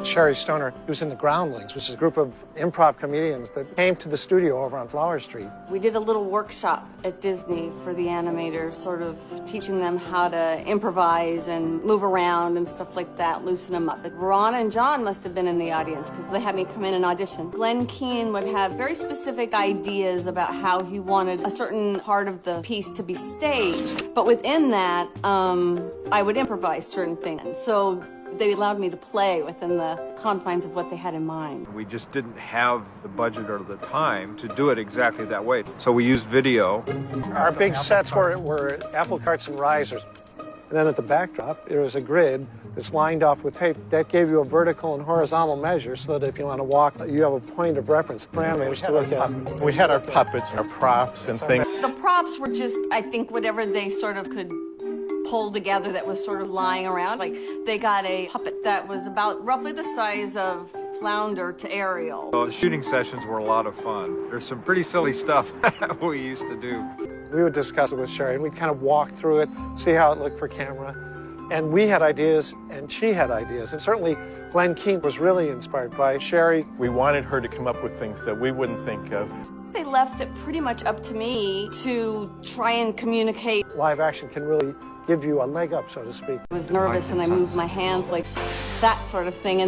Sherri Stoner, who's in the Groundlings, which is a group of improv comedians that came to the studio over on Flower Street. We did a little workshop at Disney for the animators, sort of teaching them how to improvise and move around and stuff like that, loosen them up. But Ron and John must have been in the audience because they had me come in and audition. Glen Keane would have very specific ideas about how he wanted a certain part of the piece to be staged, but within that, I would improvise certain things. So they allowed me to play within the confines of what they had in mind. We just didn't have the budget or the time to do it exactly that way. So we used video. Our big sets were apple carts and risers. And then at the backdrop, there was a grid that's lined off with tape that gave you a vertical and horizontal measure so that if you want to walk, you have a point of reference, parameters to look at. We had our puppets and our props and things. The props were just, I think, whatever they sort of could pull together that was sort of lying around. Like, they got a puppet that was about roughly the size of Flounder to Ariel. So the shooting sessions were a lot of fun. There's some pretty silly stuff we used to do. We would discuss it with Sherri, and we'd kind of walk through it, see how it looked for camera. And we had ideas, and she had ideas. And certainly, Glen Keane was really inspired by Sherri. We wanted her to come up with things that we wouldn't think of. They left it pretty much up to me to try and communicate. Live action can really give you a leg up, so to speak. I was nervous, and I moved my hands like that sort of thing. And